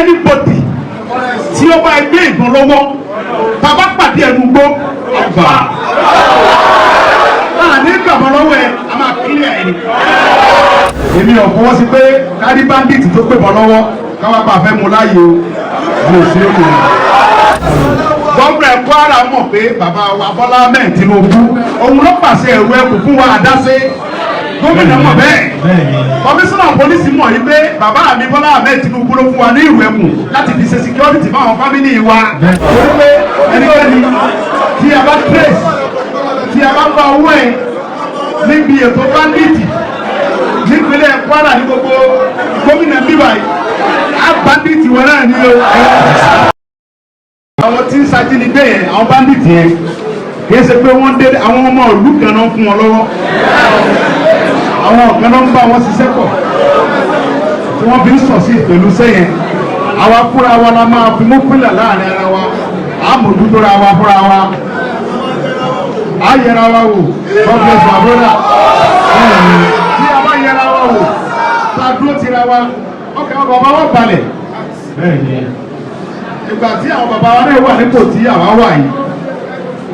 anybody tí ó bá gbé ìbọn lọ́wọ́ bàbá pàdé ẹnu gbó ọgbà ní ìgbàgbọ́ lọ́wọ́ ẹ a máa kílẹ̀ ẹ̀ ni. èmi ò fọwọ́ sí pé kárí bandit tó pè bọ́ lọ́wọ́ káwá bá fẹ́ mu láàyè o mi ò sí èkó. gómìnà Kwara mọ̀ pé bàbá wa Bọ́lá Ahmed Tinubu òun ló pàṣẹ ẹ̀rù ẹkùn fún wa àdáṣe gómìnà mọ̀ bẹ́ẹ̀ kọmíṣánná pólísì mọ̀ yìí pé bàbá mi Bọ́lá Ahmed Tinubu ló fún wa ní ìrù ẹkùn láti fi ṣe security fún àwọn fámìlì wa. torí pé ẹnikẹ́ni tí a bá trace tí a bá gba owó ẹ̀ níbi ètò banditi nípínlẹ̀ Kwara ní gbogbo gómìnà bíbá yìí á banditi wọn náà ní o. àwọn tí ń ṣajínigbé yẹn àwọn banditi yẹn kì í ṣe pé wọ́n dé àwọn ọmọ ìlú kan náà fún wọn lọ́wọ́ àwọn kan náà ń bá wọn ṣiṣẹ́ pọ̀ tí wọ́n fi ń sọ̀ sí pẹ̀lú sẹ́yìn àwa fúnra wa la máa fi mú pínlẹ̀ láàrin ara wa àmójútó ra wa fúnra wa a yẹra wa wò ọgbẹ́sọ àbúrò tí a bá yẹra wa wò tá a dúró tira wa ọkẹ́ wọn bàbá wọn balẹ̀ ìgbà tí àwọn bàbá wa náà wà nípò tí àwa wà yìí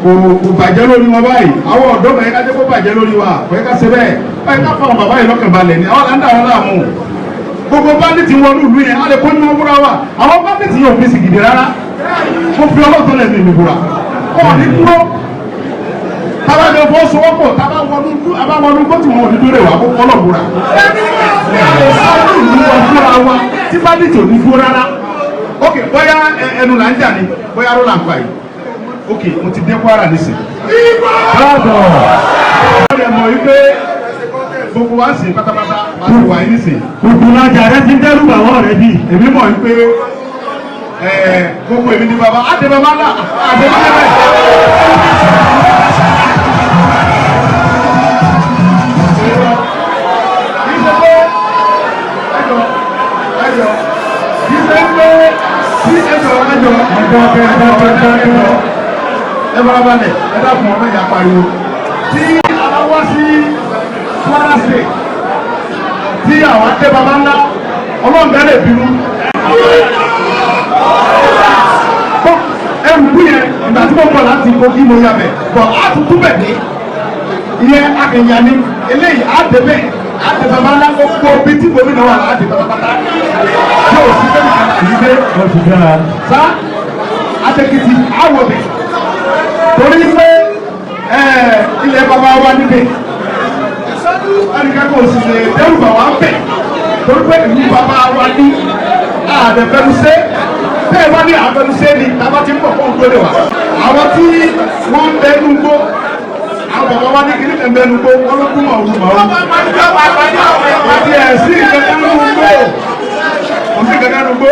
kò bàjẹ́ lórí wọn báyìí àwọn ọ̀dọ́ kan yẹ ká jẹ́ kó bàjẹ́ lórí wa kò yẹ ká ṣe bẹ́ẹ̀ báyìí ká fáwọn bàbá yìí lọ́kàn balẹ̀ ni àwọn là ń dà wọn láàmú gbogbo bandit wọn lùlù yẹn á lè kó ní wọn múra wa àwọn bandit yẹn ò fi sì gidi rárá mo fi ọlọ́tọ̀ lẹ́nu ìmúra ọ̀ ní dúró tábà ní ọ̀fọ̀ sọ́wọ́pọ̀ tábà wọnú gbó tí wọn ò ní dúró wà kó kọ́lọ̀ búra ìlú wa tí bandit ò ní dúró rárá ok bóyá ẹnu là ń jà ní bóyá ló là ń pa yìí ok mo ti dé Kwara nísìn. káàbọ̀ ọ̀rẹ́ mọ̀ wípé gbogbo wa sì pátápátá wà á wà yín nísìn. gbogbo lajà rẹ ti dẹ́rù bàwọ̀ rẹ bí. èmi mọ̀ wípé gbogbo èmi ní bàbá àti bàbá ńlá àti bàbá bẹ́ẹ̀. ẹ bá balẹ̀ ẹ dá fún ọmọ ìyá pariwo tí a wá sí Kwara State tí àwọn tẹ bàbá ńlá ọlọ́ọ̀gá lè bínú. ẹrù kú yẹn ìgbà tí mo bọ̀ láti Kogi mo yà bẹ̀ bọ̀ á tuntun bẹ̀ ní ìyẹn akẹ̀yà ni eléyìí á dé bẹ́ẹ̀ á dé bàbá ńlá gbogbo bí tí gómìnà wà á dé bàbá pátá yóò sí bẹ́ẹ̀ nìkan àti ìgbé oṣù dára. sá àtẹ̀kìtì àwọ̀ bẹ̀ torí pé ilẹ̀ bàbá wa níbẹ̀ ẹnìkan kò sì lè dẹ́rù bà wá bẹ̀ torí pé ìlú bàbá wa ní àdẹ̀fẹ́nusẹ́ bẹ́ẹ̀ wá ní àfẹnusẹ́ ni tábà ti ń bọ̀ fún ògbólé wa. àwọn tí wọ́n ń bẹ nú gbó àwọn bàbá wa ní kíní kan bẹ nú gbó wọ́n ló kú mọ̀ òru mọ̀ òru. àti ẹ̀sìn ìkẹkẹ́ nú gbó òsì ìkẹkẹ́ nú gbó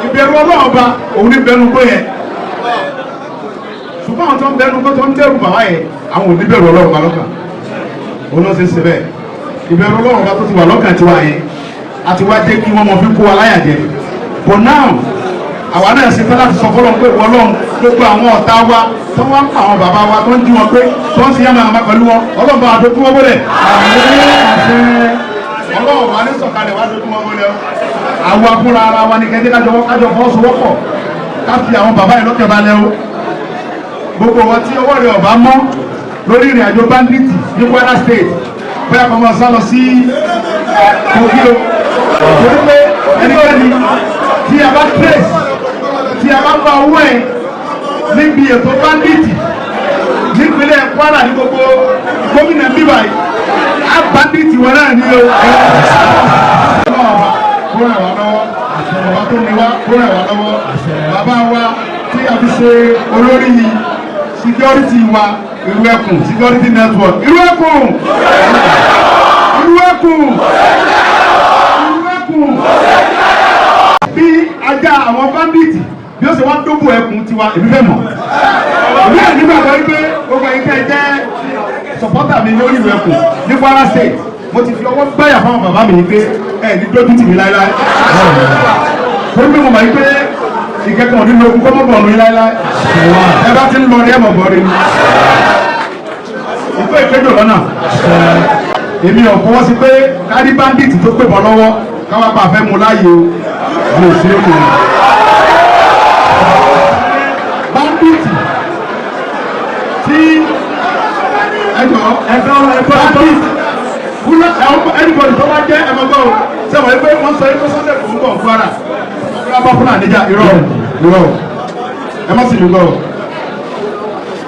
ìbẹ̀rù Ọlọ́run ba òun ní bẹ nú gbó yẹn. ṣùgbọ́n àwọn tó ń bẹ nú gbó tó ń dẹ́rù bàbá yẹn àwọn ò ní bẹ̀rù Ọlọ́run ba lọ́kàn. òun ló ṣe bẹ́ẹ̀ ìbẹ̀rù Ọlọ́run ba tó ti wà lọ́kàn tiwa yẹn àti wá dé kí wọ́n mọ fi kó wa láyà jẹ. but now àwa náà ṣe fẹ́ láti sọ fọlọ́n pé wọ́lọ́n gbogbo àwọn ọ̀tá wa tó wá ń pa àwọn bàbá wa tó ń jí wọn pé tó ń ṣiyàmà àmà pẹ̀lú wọn ọlọ́run bá dojú wọn wọlé. ọlọ́run wa ní sọ̀kalẹ̀ wá dojú wọn wọlé. àwa fúnra ara wa ní kẹ́kẹ́ kájọ fọwọ́sowọ́pọ̀ ká fi àwọn bàbá yìí lọ́kẹ̀ balẹ̀ o. gbogbo wọn tí ọwọ́ rẹ̀ ọ̀bá mọ́ lórí ìrìn àjò bandit ní Kwara State bóyá kọ́ mọ́ sá lọ sí Kogi o. torí pé ẹnikẹ́ni tí a bá trace tí a bá gba owó ẹ̀ níbi ètò banditi nípínlẹ̀ Kwara ní gbogbo gómìnà bíbá yìí á banditi wọn náà ní o. kó rẹ̀ wá lọ́wọ́ bàbá tó ní wá kó rẹ̀ wá lọ́wọ́ bàbá wa tí a fi ṣe olórí security wa Ìlú Ẹkùn security network Ìlú Ẹkùn Ìlú Ẹkùn Ìlú Ẹkùn bí ajá àwọn banditi bí ó ṣe wá dóbò ẹkùn tiwa èmi fẹ́ mọ̀ èmi ẹ̀ nígbà tó wípé gbogbo ẹ̀yin tẹ́ jẹ́ sọ̀pọ́tà mi lórí Ìlú Ẹkùn ní Kwara State mo ti fi ọwọ́ gbáyà fáwọn bàbá mi pé ẹ̀ ní dójú tì mí láéláé torí pé mo mọ̀ wípé ìkẹ́kọ̀ọ́ nínú ogun kọ́ mọ́ bọ̀ ọ̀run yín láéláé ẹ bá ti ń lọ ní ẹ̀mọ̀ bọ̀ rí ìfẹ́ ìkéjò lọ́nà èmi ò fọwọ́ sí pé kárí bandit tó pè bọ́ lọ́wọ́ káwá pa àfẹ́ mu láàyè o mo sì é mu. tí ẹnìbọ̀dì tó bá jẹ́ ẹmọgbọ́ o sẹ́wọ̀n ẹgbẹ́ wọ́n sọ ẹgbẹ́ Sunday kò ń bọ̀ Kwara bá Fúlàní jà irọ́ ẹ má sì lùgbọ́ o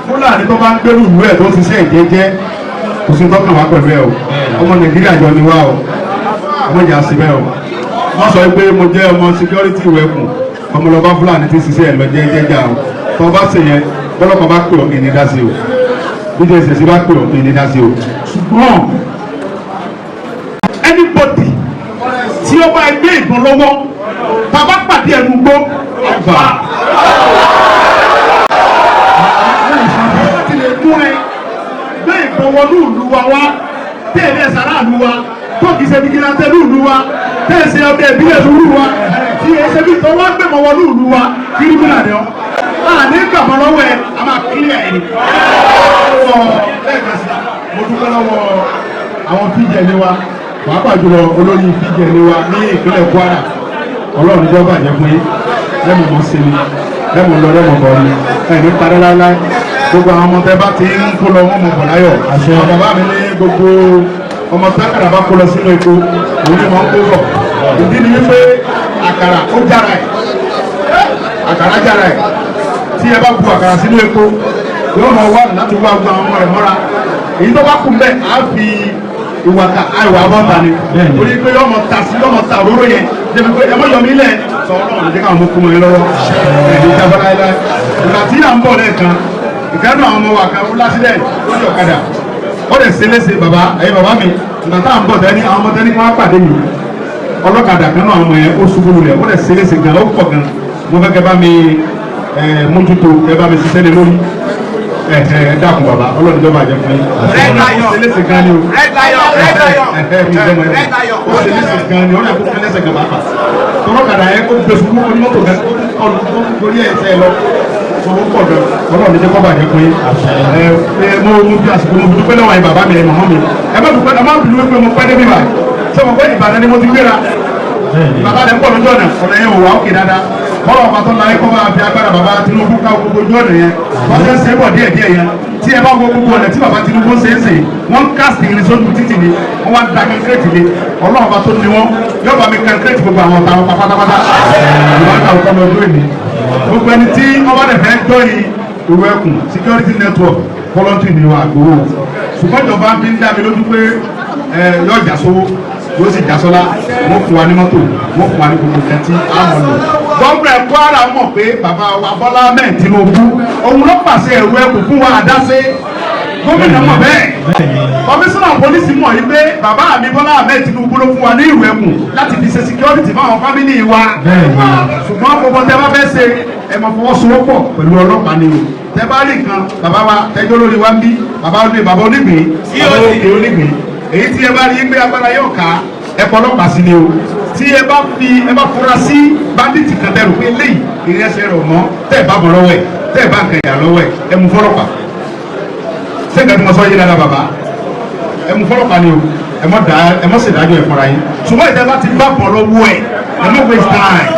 Fúlàní tó bá ń gbérù ìlú ẹ̀ tó ń ṣiṣẹ́ ìjẹ́jẹ́ kò sí tọ́kàn wá pẹ̀lú ẹ o ọmọ Nàìjíríà jọ ni wá o ọmọ ìjà sí bẹ́ẹ̀ o wọ́n sọ pé mo jẹ́ ọmọ security wẹ̀kùn ọmọlọ́ba Fúlàní ti ṣiṣẹ́ ẹ̀ lọ jẹ́jẹ́jà o tó bá ṣe yẹn bọ́lọ́pàá bá pè ọ́ kì í ní dá sí o bíjọ ìṣẹ̀ṣẹ̀ bá pè ọ́ kì í ní dá sí o ṣùgbọ́n anybody tí ó bá gbé ìbọn lọ́wọ́ bàbá pàdé ẹnu gbó àgbà ti lè mú ẹ gbé ìbọn wọnú ìlú wa wá tẹ̀lé ẹ̀sára ìlú wa tó kìí ṣe bíkí láti ẹlú ìlú wa tẹ̀sí ọdẹ ìbílẹ̀ ìlú wa tí ẹsẹ̀ bí tó wá gbẹ̀mọ̀ wọnú ìlú wa kí ní múlà ni ọ́ láàní gbàmọ́ lọ́wọ́ ẹ a máa kílẹ̀ ẹ̀ ní. mo dúpẹ́ lọ́wọ́ àwọn fíjẹ̀ ní wa pàápàá jùlọ olórí fíjẹ̀ ní wa ní ìpínlẹ̀ Kwara Ọlọ́run ní jọba àjẹ́ fún yín lẹ́mu mọ́ sí ni lẹ́mu lọ lẹ́mu bọ̀ ni ẹ̀mí parẹ́ láíláí gbogbo àwọn ọmọ tẹ bá ti ń kó lọ wọn mọ̀ bọ̀ láyọ̀ àṣẹ bàbá mi ní gbogbo ọmọ tákàrà bá kó lọ sínú epo òun ni wọ́n kó bọ̀ ìdí ni wípé àkàrà ó jára ẹ̀ àkàrà jára ẹ̀ tí ẹ bá bu àkàrà sínú epo yóò mọ wá láti wá gbogbo àwọn ọmọ rẹ̀ mọ́ra èyí tó bá kú bẹ́ẹ̀ á fi ìwàkà àìwà bọ́ta ni orí pé yóò mọ ta sí yóò mọ ta òróró yẹn débi pé ẹ mọ yọ mí lẹ̀ sọ ọlọ́run ní káwọn mú kú mọ́ yín lọ́wọ́ ẹ̀ẹ́dì jábọ́ láéláé ìgbà tí à ń bọ̀ lẹ́ẹ̀kan ìkànnì àwọn ọmọ wa kan ó lásìlẹ̀ lórí ọ̀kadà ó lè ṣe léṣe bàbá ẹ̀yin bàbá mi ìgbà tá à ń bọ̀ tẹ́ni àwọn ọmọ tẹ́ni kí wọ́n pàdé mi ọlọ́kadà kan náà àwọn ọmọ yẹn ó ṣubú lulẹ̀ ó lè ṣe léṣe gan ó pọ̀ gan mo fẹ́ kẹ́ bá mi mójútó ẹ bá mi ṣiṣẹ́ lé lórí dákun bàbá ọlọ́run ìjọba àjẹ fún yín. ó ṣe léṣe gan ni o ó ṣe léṣe gan ni ó lè kó kẹlẹ́sẹ̀ gan bàbá ọlọ́kadà yẹn ó gbé ṣubú onímọ́tò gan ó lórí ẹ̀ṣẹ̀ lọ owó pọ̀ gan ọlọ́run ní jẹ́ kọ́ bàjẹ́ fún yín. mo fi àsìkò mo dúpẹ́ lọ́wọ́ yín bàbá mi ẹ̀ mọ̀mọ́ mi ẹ má dúpẹ́ ẹ má bínú pé mo pẹ́ débi bá ṣé mo pẹ́ Ìbàdàn ni mo ti gbéra bàbá rẹ̀ ń pọ̀ lójú ọ̀nà ọ̀nà yẹn wò wá òkè dáadáa bọ́lá ọba tó láyé kọ́ bá fi agbára bàbá Tinubu ká gbogbo ojú ọ̀nà yẹn wọ́n ṣe ń ṣe é bọ̀ díẹ̀ díẹ̀ yẹn tí ẹ bá wo gbogbo ọ̀nà tí bàbá Tinubu ṣe é ṣe wọ́n ń kásìtì irin sójú títì ni wọ́n wá ń da kankireti ni ọlọ́ọ̀ba tó ní wọn yóò bá mi kankireti gbogbo àwọn ọ̀tá wọn pátápátá ìwádìí àwọn ọmọ ọdún èmi gbogbo ẹni tí ọba rẹ̀ fẹ́ jọyìn ìwé ẹkùn security network voluntary ni wà gbowó ṣùgbọ́n ìjọba fi ń dá mi lójú pé yóò jà sówó yóò sì jà sọ́lá wọ́n fún wa ní mọ́tò wọ́n fún wa ní gbogbo ìjẹ́ tí a mọ̀ lò. gómìnà Kwara mọ̀ pé bàbá wa Bọ́lá Ahmed Tinubu òun ló pàṣẹ ìwé ẹkùn fún wa àdáṣe gómìnà mọ̀ bẹ́ẹ̀ kọmíṣánná pólísì mọ̀ yìí pé bàbá mi Bọ́lá Ahmed Tinubu ló fún wa ní ìwé ẹkùn láti fi ṣe security fún àwọn fámìlì wa ṣùgbọ́n gbogbo tẹ bá fẹ́ ṣe ẹ máa fọwọ́sowọ́pọ̀ pẹ̀lú ọlọ́pàá ni o tẹ bá rí nǹkan bàbá wa tẹjọ́ lórí wa ń bí bàbá onígbìn bàbá òkè onígbìn èyí tí ẹ bá rí pé agbára yóò ká ẹ pọ̀ ọlọ́pàá sí ni o tí ẹ bá fura sí bandit kan tẹ rò pé léyìí ìrẹsẹ̀ rẹ̀ mọ́ tẹ́ ẹ bá bọ̀ lọ́wọ́ ẹ̀ tẹ́ ẹ bá nǹkan ìyà lọ́wọ́ ẹ̀ ẹ mú fọlọ́pàá sẹ́ńgà tí mo sọ yé dáadáa bàbá ẹ mú fọlọ́pàá ni o ẹ mọ̀ ṣèdájọ́ ẹ̀ fúnra yín ṣùgbọ́n ìtẹ́ bá ti bá bọ̀ lọ́wọ́ ẹ̀ ẹ mọ̀ waste time.